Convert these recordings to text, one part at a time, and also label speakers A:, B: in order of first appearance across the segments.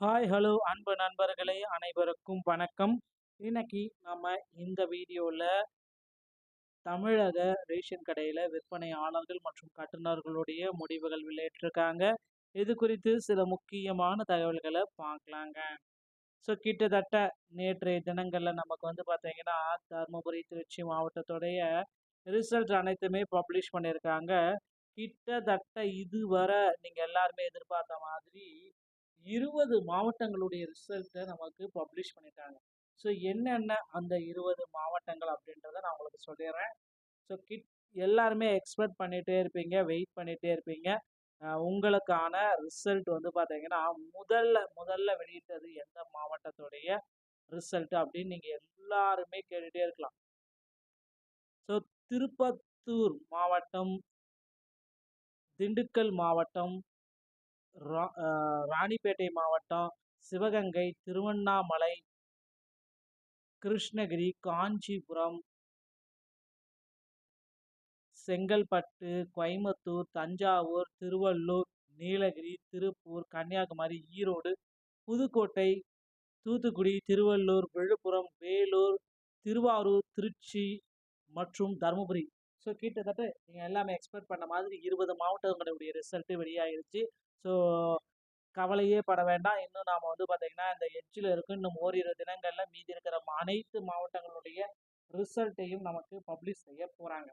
A: Hi hello அன்பு நண்பர்களே அனைவருக்கும் வணக்கம். இன்னைக்கு நம்ம இந்த வீடியோவில் தமிழக ரேஷன் கடையில் விற்பனையாளர்கள் மற்றும் கட்டுநர்களுடைய முடிவுகள் வெளியிட்டிருக்காங்க. இது குறித்து சில முக்கியமான தகவல்களை பார்க்கலாங்க. ஸோ கிட்டத்தட்ட நேற்றைய தினங்களில் நமக்கு பார்த்தீங்கன்னா தருமபுரி திருச்சி மாவட்டத்துடைய ரிசல்ட் அனைத்துமே பப்ளிஷ் பண்ணியிருக்காங்க. கிட்டத்தட்ட இதுவரை நீங்கள் எல்லாருமே எதிர்பார்த்த மாதிரி 20 மாவட்டங்களுடைய ரிசல்ட்டை நமக்கு பப்ளிஷ் பண்ணிட்டாங்க. ஸோ என்னென்ன அந்த 20 மாவட்டங்கள் அப்படின்றத நான் உங்களுக்கு சொல்லிடுறேன். ஸோ எல்லாருமே எக்ஸ்பெக்ட் பண்ணிகிட்டே இருப்பீங்க, வெயிட் பண்ணிகிட்டே இருப்பீங்க. உங்களுக்கான ரிசல்ட் பார்த்தீங்கன்னா முதல்ல வெளியிட்டது எந்த மாவட்டத்துடைய ரிசல்ட் அப்படின்னு நீங்கள் எல்லாருமே கேட்டுகிட்டே இருக்கலாம். ஸோ திருப்பத்தூர் மாவட்டம், திண்டுக்கல் மாவட்டம், ராணிப்பேட்டை மாவட்டம், சிவகங்கை, திருவண்ணாமலை, கிருஷ்ணகிரி, காஞ்சிபுரம், செங்கல்பட்டு, கோயம்புத்தூர், தஞ்சாவூர், திருவள்ளூர், நீலகிரி, திருப்பூர், கன்னியாகுமரி, ஈரோடு, புதுக்கோட்டை, தூத்துக்குடி, திருவள்ளூர், விழுப்புரம், வேலூர், திருவாரூர், திருச்சி மற்றும் தருமபுரி. ஸோ கிட்டத்தட்ட நீங்கள் எல்லாமே எக்ஸ்பெக்ட் பண்ண மாதிரி 20 மாவட்டங்களுடைய ரிசல்ட்டு வெளியாகிருச்சு. ஸோ கவலையே பட வேண்டாம். இன்னும் நாம் பார்த்தீங்கன்னா இந்த எட்ஜில் இருக்கும். இன்னும் ஓரிரு தினங்களில் மீதி இருக்கிற அனைத்து மாவட்டங்களுடைய ரிசல்ட்டையும் நமக்கு பப்ளிஷ் செய்ய போகிறாங்க.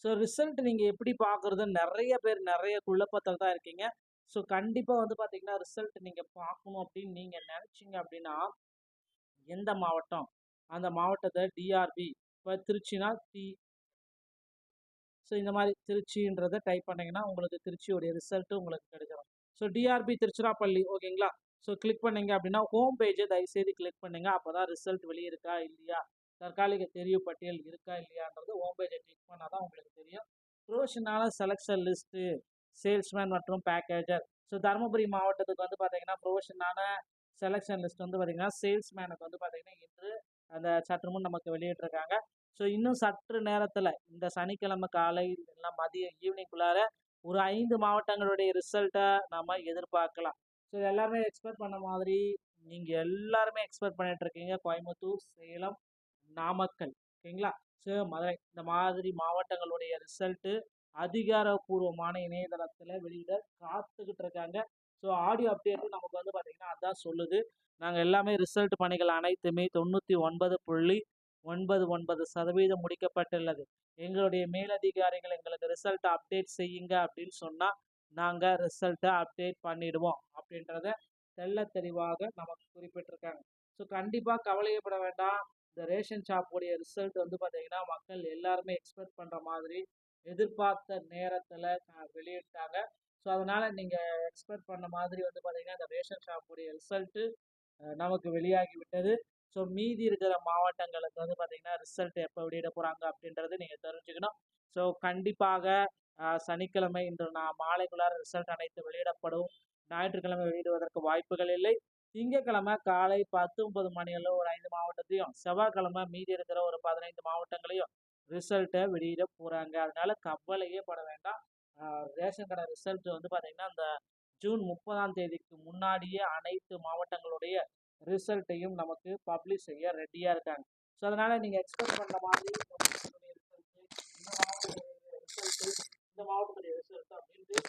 A: ஸோ ரிசல்ட் நீங்கள் எப்படி பார்க்குறதுன்னு நிறைய பேர் நிறைய குழப்பத்தில் தான் இருக்கீங்க. ஸோ கண்டிப்பாக பார்த்தீங்கன்னா ரிசல்ட் நீங்கள் பார்க்கணும் அப்படின்னு நீங்கள் நினச்சிங்க அப்படின்னா எந்த மாவட்டம், அந்த மாவட்டத்தை டிஆர்பி, இப்போ திருச்சினா ஸோ இந்த மாதிரி திருச்சின்றதை டைப் பண்ணிங்கன்னா உங்களுக்கு திருச்சியோடைய ரிசல்ட்டு உங்களுக்கு கிடைச்சிடும். ஸோ டிஆர்பி திருச்சிராப்பள்ளி ஓகேங்களா. ஸோ கிளிக் பண்ணிங்க அப்படின்னா ஹோம் பேஜை தயவுசெய்து கிளிக் பண்ணுங்கள். அப்போ தான் ரிசல்ட் வெளியே இருக்கா இல்லையா, தற்காலிக தெரிவு பட்டியல் இருக்கா இல்லையான்றது ஹோம் பேஜை கிளிக் பண்ணால் தான் உங்களுக்கு தெரியும். ப்ரொஃபஷனால செலெக்ஷன் லிஸ்ட்டு, சேல்ஸ்மேன் மற்றும் பேக்கேஜர். ஸோ தருமபுரி மாவட்டத்துக்கு பார்த்தீங்கன்னா ப்ரொஃபஷனான செலெக்ஷன் லிஸ்ட் பார்த்தீங்கன்னா சேல்ஸ்மேனுக்கு பார்த்தீங்கன்னா இன்று அந்த சற்று முன் நமக்கு வெளியிட்டிருக்காங்க. ஸோ இன்னும் சற்று நேரத்தில் இந்த சனிக்கிழமை காலை இல்லைன்னா மதியம் ஈவினிங்குள்ளார ஒரு 5 மாவட்டங்களுடைய ரிசல்ட்டை நம்ம எதிர்பார்க்கலாம். ஸோ எல்லாருமே எக்ஸ்பெக்ட் பண்ண மாதிரி நீங்கள் எல்லாருமே எக்ஸ்பெக்ட் பண்ணிட்டு இருக்கீங்க கோயம்புத்தூர், சேலம், நாமக்கல் ஓகேங்களா. ஸோ மதுரை இந்த மாதிரி மாவட்டங்களுடைய ரிசல்ட்டு அதிகாரப்பூர்வமான இணையதளத்தில் வெளியிட காத்துக்கிட்டு இருக்காங்க. ஸோ ஆடியோ அப்டேட்டு நமக்கு பார்த்தீங்கன்னா அதான் சொல்லுது. நாங்கள் எல்லாமே ரிசல்ட் பணிகள் அனைத்துமே 99.99% முடிக்கப்பட்டுள்ளது. எங்களுடைய மேலதிகாரிகள் எங்களுக்கு ரிசல்ட் அப்டேட் செய்யுங்க அப்படின்னு சொன்னால் நாங்கள் ரிசல்ட்டை அப்டேட் பண்ணிடுவோம் அப்படின்றத தெள்ள தெளிவாக நமக்கு குறிப்பிட்டிருக்காங்க. ஸோ கண்டிப்பாக கவலையப்பட வேண்டாம். இந்த ரேஷன் ஷாப்புடைய ரிசல்ட் பார்த்தீங்கன்னா மக்கள் எல்லாருமே எக்ஸ்பெக்ட் பண்ணுற மாதிரி எதிர்பார்த்த நேரத்தில் வெளியிட்டாங்க. ஸோ அதனால் நீங்கள் எக்ஸ்பெக்ட் பண்ண மாதிரி பார்த்தீங்கன்னா இந்த ரேஷன் ஷாப்புடைய ரிசல்ட்டு நமக்கு வெளியாகி விட்டது. ஸோ மீதி இருக்கிற மாவட்டங்களுக்கு பார்த்தீங்கன்னா ரிசல்ட் எப்போ வெளியிட போகிறாங்க அப்படின்றது நீங்கள் தெரிஞ்சுக்கணும். ஸோ கண்டிப்பாக சனிக்கிழமை இன்று மாலைக்குள்ளார ரிசல்ட் அனைத்து வெளியிடப்படும். ஞாயிற்றுக்கிழமை வெளியிடுவதற்கு வாய்ப்புகள் இல்லை. திங்கக்கிழமை காலை 10-9 மணியில் ஒரு 5 மாவட்டத்தையும், செவ்வாய்க்கிழமை மீதி இருக்கிற ஒரு 15 மாவட்டங்களையும் ரிசல்ட்டை வெளியிட போகிறாங்க. அதனால கவலையே பட வேண்டாம். ரேஷன் கடை ரிசல்ட் பார்த்தீங்கன்னா இந்த ஜூன் 30ஆம் தேதிக்கு முன்னாடியே அனைத்து மாவட்டங்களுடைய ரிசல்ட்டையும் நமக்கு பப்ளிஷ் செய்ய ரெடியாக இருக்காங்க. ஸோ அதனால் நீங்கள் எக்ஸ்பெக்ட் பண்ணுற மாதிரி இந்த மாவட்டத்துடைய ரிசல்ட் அப்படின்ட்டு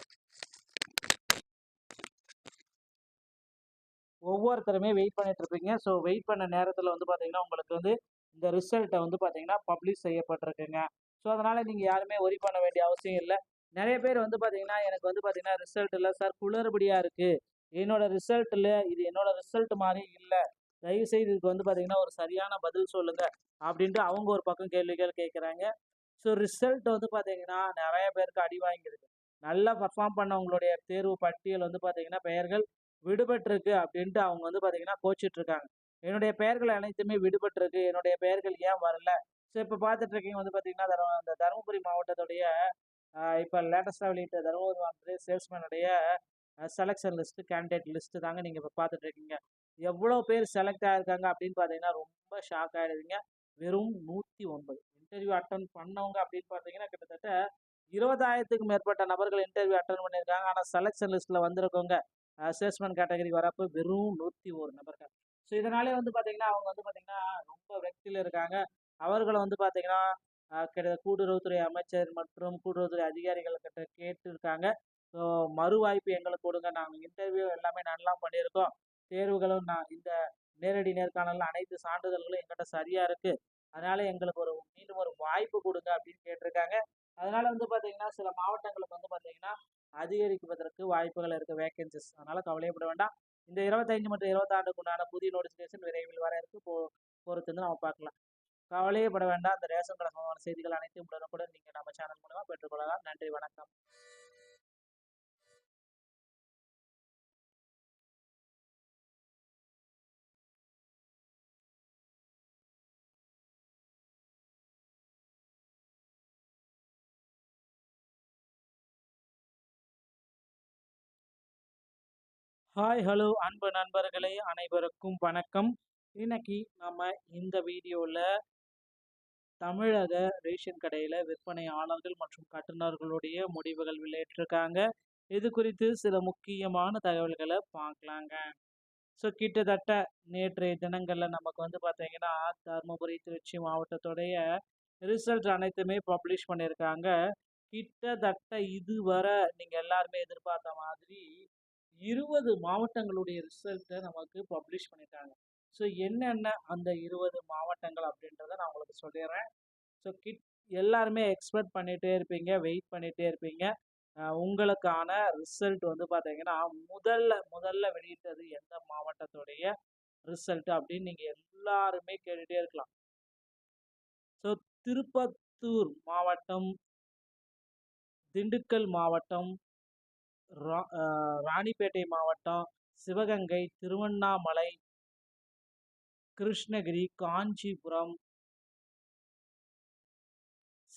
A: ஒவ்வொருத்தருமே வெயிட் பண்ணிட்டு இருப்பீங்க. ஸோ வெயிட் பண்ண நேரத்தில் பார்த்தீங்கன்னா உங்களுக்கு இந்த ரிசல்ட்டை பார்த்தீங்கன்னா பப்ளிஷ் செய்யப்பட்டிருக்குங்க. ஸோ அதனால் நீங்கள் யாருமே ஒரி பண்ண வேண்டிய அவசியம் இல்லை. நிறைய பேர் பார்த்தீங்கன்னா எனக்கு பார்த்தீங்கன்னா ரிசல்ட் இல்லை சார், குளறுபடியாக இருக்குது, என்னோட ரிசல்ட்டில் இது என்னோட ரிசல்ட் மாதிரி இல்லை, தயவுசெய்து இதுக்கு பார்த்தீங்கன்னா ஒரு சரியான பதில் சொல்லுங்கள் அப்படின்ட்டு அவங்க ஒரு பக்கம் கேள்விகள் கேட்குறாங்க. ஸோ ரிசல்ட் பார்த்தீங்கன்னா நிறைய பேருக்கு அடி வாங்கியிருக்கு. நல்லா பர்ஃபார்ம் பண்ணவங்களுடைய தேர்வு பட்டியல் பார்த்தீங்கன்னா பெயர்கள் விடுபட்டிருக்கு அப்படின்ட்டு அவங்க பார்த்தீங்கன்னா கோச்சிட்ருக்காங்க. என்னுடைய பெயர்கள் அனைத்துமே விடுபட்டிருக்கு, என்னுடைய பெயர்கள் ஏன் வரல. ஸோ இப்போ பார்த்துட்டு இருக்கீங்க பார்த்தீங்கன்னா இந்த தருமபுரி மாவட்டத்துடைய இப்போ லேட்டஸ்ட்டாக வெளியிட்ட தருமபுரி மாவட்டத்துடைய சேல்ஸ்மேனுடைய செலெக்ஷன் லிஸ்ட்டு, கேண்டிடேட் லிஸ்ட்டு தாங்க நீங்கள் இப்போ பார்த்துட்டு இருக்கீங்க. எவ்வளோ பேர் செலக்ட் ஆகிருக்காங்க அப்படின்னு பார்த்தீங்கன்னா ரொம்ப ஷாக் ஆகிடுவீங்க. வெறும் 109 இன்டர்வியூ அட்டன் பண்ணவங்க அப்படின்னு பார்த்தீங்கன்னா கிட்டத்தட்ட 20,000த்துக்கும் மேற்பட்ட நபர்கள் இன்டர்வியூ அட்டன் பண்ணியிருக்காங்க. ஆனால் செலெக்ஷன் லிஸ்ட்டில் வந்திருக்கவங்க சேல்ஸ்மேன் கேட்டகரி வரப்போ வெறும் 101 நபர்கள். ஸோ இதனாலே வந்து பார்த்தீங்கன்னா, அவங்க வந்து பார்த்தீங்கன்னா ரொம்ப வெக்தியில் இருக்காங்க. அவர்கள வந்து பார்த்தீங்கன்னா, கூட்டுறவுத்துறை அமைச்சர் மற்றும் கூட்டுறவுத்துறை அதிகாரிகள் கிட்ட கேட்டுருக்காங்க. ஸோ மறுவாய்ப்பு எங்களுக்கு கொடுங்க. நாங்க இன்டர்வியூ எல்லாமே நல்லா பண்ணியிருக்கோம். தேர்வுகளும் இந்த நேரடி நேர்காணல்ல அனைத்து சான்றிதழ்களும் எங்கிட்ட சரியா இருக்கு. அதனால எங்களுக்கு மீண்டும் ஒரு வாய்ப்பு கொடுங்க அப்படின்னு கேட்டிருக்காங்க. அதனால வந்து பார்த்தீங்கன்னா, சில மாவட்டங்களுக்கு வந்து பார்த்தீங்கன்னா, அதிகரிப்பதற்கு வாய்ப்புகள் இருக்கு வேக்கன்சிஸ். அதனால கவலையப்பட வேண்டாம். இந்த 25 மற்றும் 26க்கு உண்டான புதிய நோட்டிஃபிகேஷன் விரைவில் வர இருக்கு. பொறுத்து வந்து நம்ம பார்க்கலாம். கவலையே பட வேண்டாம். இந்த ரேஷன் கடை சம்பந்தமான செய்திகள் அனைத்தையும் உடனுக்குடன் நீங்க நம்ம சேனல் மூலமா பெற்றுக்கொள்ளலாம். நன்றி, வணக்கம். ஹாய், ஹலோ அன்பு நண்பர்களே, அனைவருக்கும் வணக்கம். இன்னைக்கு நம்ம இந்த வீடியோல தமிழக ரேஷன் கடையில விற்பனையாளர்கள் மற்றும் கட்டுநர்களுடைய முடிவுகள் வெளியிட்டிருக்காங்க. இது குறித்து சில முக்கியமான தகவல்களை பார்க்கலாங்க. ஸோ கிட்டத்தட்ட நேற்றைய தினங்கள்ல நமக்கு வந்து பார்த்தீங்கன்னா, தருமபுரி, திருச்சி மாவட்டத்துடைய ரிசல்ட் அனைத்துமே பப்ளிஷ் பண்ணியிருக்காங்க. கிட்டத்தட்ட இதுவரை நீங்க எல்லாருமே எதிர்பார்த்த மாதிரி 20 மாவட்டங்களுடைய ரிசல்ட்டை நமக்கு பப்ளிஷ் பண்ணிட்டாங்க. ஸோ என்னென்ன அந்த 20 மாவட்டங்கள் அப்படின்றத நான் உங்களுக்கு சொல்லிடுறேன். ஸோ எல்லாருமே எக்ஸ்பெக்ட் பண்ணிகிட்டே இருப்பீங்க, வெயிட் பண்ணிகிட்டே இருப்பீங்க. உங்களுக்கான ரிசல்ட் வந்து பார்த்தீங்கன்னா, முதல்ல வெளியிட்டது எந்த மாவட்டத்துடைய ரிசல்ட் அப்படின்னு நீங்கள் எல்லாருமே கேட்டுகிட்டே இருக்கலாம். ஸோ திருப்பத்தூர் மாவட்டம், திண்டுக்கல் மாவட்டம், ராணிப்பேட்டை மாவட்டம், சிவகங்கை, திருவண்ணாமலை, கிருஷ்ணகிரி, காஞ்சிபுரம்,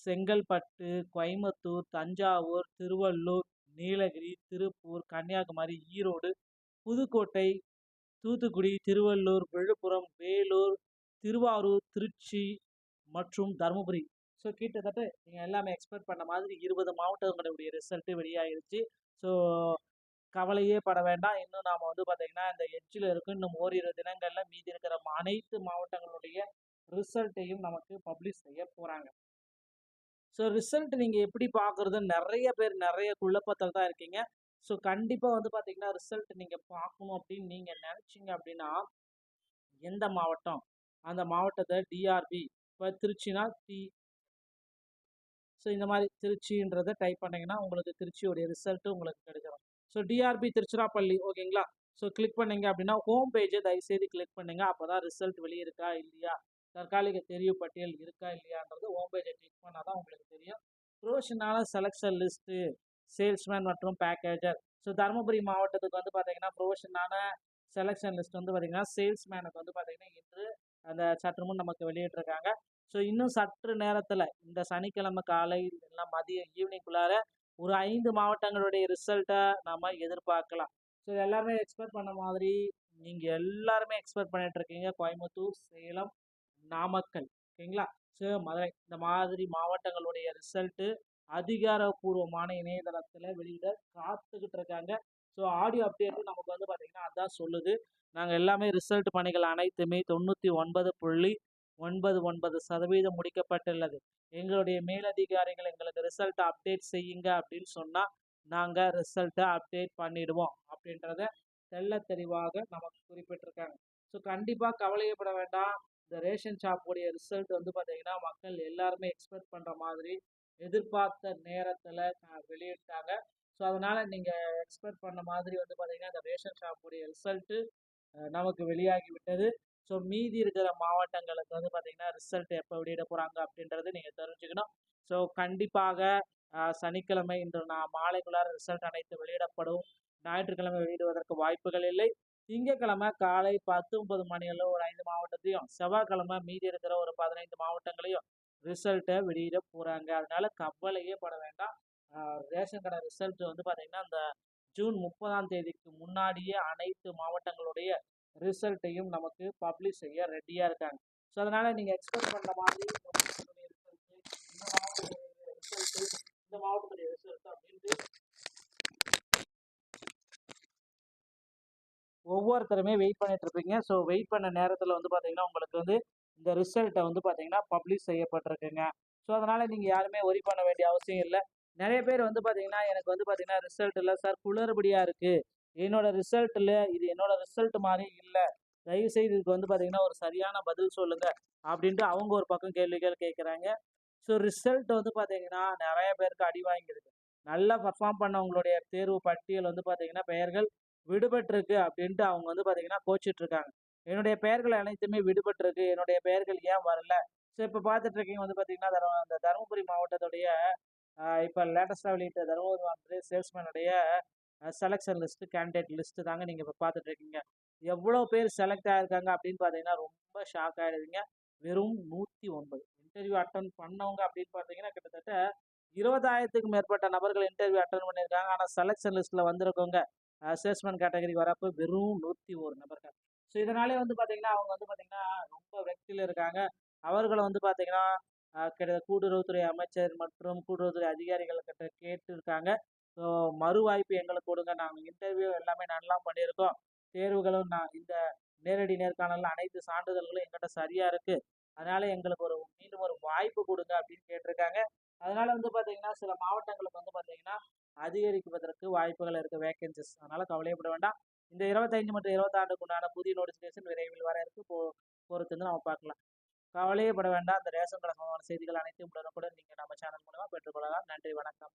A: செங்கல்பட்டு, கோயம்புத்தூர், தஞ்சாவூர், திருவள்ளூர், நீலகிரி, திருப்பூர், கன்னியாகுமரி, ஈரோடு, புதுக்கோட்டை, தூத்துக்குடி, திருவள்ளூர், விழுப்புரம், வேலூர், திருவாரூர், திருச்சி மற்றும் தருமபுரி. ஸோ கிட்டத்தட்ட நீங்கள் எல்லாமே எக்ஸ்பெக்ட் பண்ண மாதிரி 20 மாவட்டங்களுடைய ரிசல்ட்டு வெளியாகிருச்சு. ஸோ கவலையே பட வேண்டாம். இன்னும் நாம் வந்து பார்த்தீங்கன்னா, இந்த எட்ஜில் இருக்கும். இன்னும் ஓரிரு தினங்களில் மீதி இருக்கிற அனைத்து மாவட்டங்களுடைய ரிசல்ட்டையும் நமக்கு பப்ளிஷ் செய்ய போகிறாங்க. ஸோ ரிசல்ட் நீங்கள் எப்படி பார்க்குறதுன்னு நிறைய பேர் நிறைய குழப்பத்தில் தான் இருக்கீங்க. ஸோ கண்டிப்பாக வந்து பார்த்தீங்கன்னா, ரிசல்ட் நீங்கள் பார்க்கணும் அப்படின்னு நீங்கள் நினச்சிங்க அப்படின்னா, எந்த மாவட்டம் அந்த மாவட்டத்தை டிஆர்பி, இப்போ திருச்சினா ஸோ இந்த மாதிரி திருச்சின்றதை டைப் பண்ணிங்கன்னா உங்களுக்கு திருச்சியோடைய ரிசல்ட்டு உங்களுக்கு கிடைச்சிடும். ஸோ டிஆர்பி திருச்சிராப்பள்ளி ஓகேங்களா. ஸோ கிளிக் பண்ணீங்க அப்படின்னா ஹோம் பேஜை தயவுசெய்து கிளிக் பண்ணுங்க. அப்போ தான் ரிசல்ட் வெளியே இருக்கா இல்லையா, தற்காலிக தெரிவு பட்டியல் இருக்கா இல்லையான்றது ஹோம் பேஜை கிளிக் பண்ணால் தான் உங்களுக்கு தெரியும். ப்ரொஃபஷனான செலெக்ஷன் லிஸ்ட்டு, சேல்ஸ்மேன் மற்றும் பேக்கேஜர். ஸோ தருமபுரி மாவட்டத்துக்கு வந்து பார்த்தீங்கன்னா ப்ரொஃபஷனான செலெக்ஷன் லிஸ்ட் வந்து பார்த்தீங்கன்னா சேல்ஸ்மேனுக்கு வந்து பார்த்தீங்கன்னா இன்று அந்த சற்று முன் நமக்கு வெளியிட்டிருக்காங்க. ஸோ இன்னும் சற்று நேரத்தில் இந்த சனிக்கிழமை காலை இல்லைன்னா மதியம் ஈவினிங்குள்ளார ஒரு 5 மாவட்டங்களுடைய ரிசல்ட்டை நம்ம எதிர்பார்க்கலாம். ஸோ எல்லாருமே எக்ஸ்பெக்ட் பண்ண மாதிரி நீங்கள் எல்லாருமே எக்ஸ்பெக்ட் பண்ணிட்டு இருக்கீங்க கோயம்புத்தூர், சேலம், நாமக்கல் ஓகேங்களா. ஸோ மதுரை இந்த மாதிரி மாவட்டங்களுடைய ரிசல்ட்டு அதிகாரப்பூர்வமான இணையதளத்தில் வெளியிட காத்துக்கிட்டு இருக்காங்க. ஸோ ஆடியோ அப்டேட்டு நமக்கு வந்து பார்த்திங்கன்னா அதான் சொல்லுது. நாங்கள் எல்லாமே ரிசல்ட் பணிகள் அனைத்துமே 99.99% முடிக்கப்பட்டுள்ளது. எங்களுடைய மேலதிகாரிகள் எங்களுக்கு ரிசல்ட் அப்டேட் செய்யுங்க அப்படின்னு சொன்னால் நாங்கள் ரிசல்ட்டை அப்டேட் பண்ணிடுவோம் அப்படின்றத தெள்ள தெளிவாக நமக்கு குறிப்பிட்டிருக்காங்க. ஸோ கண்டிப்பாக கவலையப்பட வேண்டாம். இந்த ரேஷன் ஷாப்புடைய ரிசல்ட் வந்து பார்த்தீங்கன்னா மக்கள் எல்லாருமே எக்ஸ்பெக்ட் பண்ணுற மாதிரி எதிர்பார்த்த நேரத்தில் வெளியிட்டாங்க. ஸோ அதனால் நீங்கள் எக்ஸ்பெக்ட் பண்ண மாதிரி வந்து பார்த்தீங்கன்னா இந்த ரேஷன் ஷாப்புடைய ரிசல்ட்டு நமக்கு வெளியாகி விட்டது. ஸோ மீதி இருக்கிற மாவட்டங்களுக்கு வந்து பார்த்தீங்கன்னா ரிசல்ட் எப்போ வெளியிட போகிறாங்க அப்படின்றது நீங்கள் தெரிஞ்சுக்கணும். ஸோ கண்டிப்பாக சனிக்கிழமை இன்று மாலைக்குள்ளார ரிசல்ட் அனைத்து வெளியிடப்படும். ஞாயிற்றுக்கிழமை வெளியிடுவதற்கு வாய்ப்புகள் இல்லை. திங்கட்கிழமை காலை 10-9 மணியில் ஒரு 5 மாவட்டத்தையும், செவ்வாய்க்கிழமை மீதி இருக்கிற ஒரு 15 மாவட்டங்களையும் ரிசல்ட்டை வெளியிட போகிறாங்க. அதனால கவலையே பட வேண்டாம். ரேஷன் கடை ரிசல்ட் வந்து பார்த்தீங்கன்னா இந்த ஜூன் 30ஆம் தேதிக்கு முன்னாடியே அனைத்து மாவட்டங்களுடைய ரிசல்ட்டையும் நமக்கு பப்ளிஷ் செய்ய ரெடியாக இருக்காங்க. ஸோ அதனால் நீங்கள் எக்ஸ்பெக்ட் பண்ணுற மாதிரி இந்த மாவட்டத்துடைய ரிசல்ட் அப்படின்ட்டு ஒவ்வொருத்தருமே வெயிட் பண்ணிட்டு இருப்பீங்க. ஸோ வெயிட் பண்ண நேரத்தில் வந்து பார்த்தீங்கன்னா உங்களுக்கு வந்து இந்த ரிசல்ட்டை வந்து பார்த்தீங்கன்னா பப்ளிஷ் செய்யப்பட்டிருக்குங்க. ஸோ அதனால் நீங்கள் யாருமே ஒரி பண்ண வேண்டிய அவசியம் இல்லை. நிறைய பேர் வந்து பார்த்தீங்கன்னா எனக்கு வந்து பார்த்தீங்கன்னா ரிசல்ட் இல்லை சார், குளறுபடியாக இருக்குது, என்னோட ரிசல்ட் இல்லை, இது என்னோட ரிசல்ட் மாதிரி இல்லை, தயவுசெய்து இதுக்கு வந்து பார்த்தீங்கன்னா ஒரு சரியான பதில் சொல்லுங்க அப்படின்ட்டு அவங்க ஒரு பக்கம் கேள்விகள் கேட்குறாங்க. ஸோ ரிசல்ட் வந்து பார்த்தீங்கன்னா நிறைய பேருக்கு அடி வாங்கியிருக்கு. நல்லா பர்ஃபார்ம் பண்ணவங்களுடைய தேர்வு பட்டியல் வந்து பார்த்தீங்கன்னா பெயர்கள் விடுபட்டிருக்கு அப்படின்ட்டு அவங்க வந்து பார்த்தீங்கன்னா கோச்சிட்டு இருக்காங்க. என்னுடைய பெயர்கள் அனைத்துமே விடுபட்டிருக்கு, என்னுடைய பெயர்கள் ஏன் வரல? ஸோ இப்போ பார்த்துட்டு இருக்கீங்க வந்து பார்த்தீங்கன்னா இந்த தருமபுரி மாவட்டத்துடைய இப்போ லேட்டஸ்ட்டாக வெளியிட்ட தருமபுரி மாவட்டத்துடைய சேல்ஸ்மேனுடைய செலெக்ஷன் லிஸ்ட்டு, கேண்டிடேட் லிஸ்ட்டு தாங்க நீங்கள் இப்போ பார்த்துட்டு இருக்கீங்க. எவ்வளோ பேர் செலக்ட் ஆயிருக்காங்க அப்படின்னு பார்த்தீங்கன்னா ரொம்ப ஷாக் ஆகிடுவீங்க. வெறும் 109 இன்டர்வியூ அட்டன் பண்ணவங்க அப்படின்னு பார்த்தீங்கன்னா கிட்டத்தட்ட 20,000த்துக்கும் மேற்பட்ட நபர்கள் இன்டர்வியூ அட்டன் பண்ணியிருக்காங்க. ஆனால் செலெக்ஷன் லிஸ்ட்டில் வந்திருக்கவங்க சேல்ஸ்மேன் கேட்டகரி வரப்போ வெறும் 101 நபர்கள். ஸோ இதனாலே வந்து பார்த்தீங்கன்னா அவங்க வந்து பார்த்தீங்கன்னா ரொம்ப வெற்றியில் இருக்காங்க. அவர்களை வந்து பார்த்தீங்கன்னா கூட்டுறவுத்துறை அமைச்சர் மற்றும் கூட்டுறவுத்துறை அதிகாரிகள் கிட்ட கேட்டிருக்காங்க. ஸோ மறு வாய்ப்பு எங்களுக்கு கொடுங்க, நாங்கள் இன்டர்வியூ எல்லாமே நல்லா பண்ணியிருக்கோம், தேர்வுகளும் இந்த நேரடி நேர்காணல் அனைத்து சான்றிதழ்களும் எங்கிட்ட சரியா இருக்கு, அதனால எங்களுக்கு மீண்டும் ஒரு வாய்ப்பு கொடுங்க அப்படின்னு கேட்டிருக்காங்க. அதனால வந்து பார்த்தீங்கன்னா சில மாவட்டங்களுக்கு வந்து பார்த்தீங்கன்னா அதிகரிப்பதற்கு வாய்ப்புகள் இருக்கு, வேகன்சிஸ். அதனால கவலையப்பட வேண்டாம். இந்த 25 மற்றும் 26க்கு உண்டான புதிய நோட்டிஃபிகேஷன் விரைவில் வர இருக்கு. பொறுத்து வந்து நம்ம பார்க்கலாம். கவலையே பட வேண்டாம். இந்த ரேஷன் கடை சம்பந்தமான செய்திகள் அனைத்தையும் உடனுக்குடன் நீங்க நம்ம சேனல் மூலமா பெற்றுக்கொள்ளலாம். நன்றி, வணக்கம்.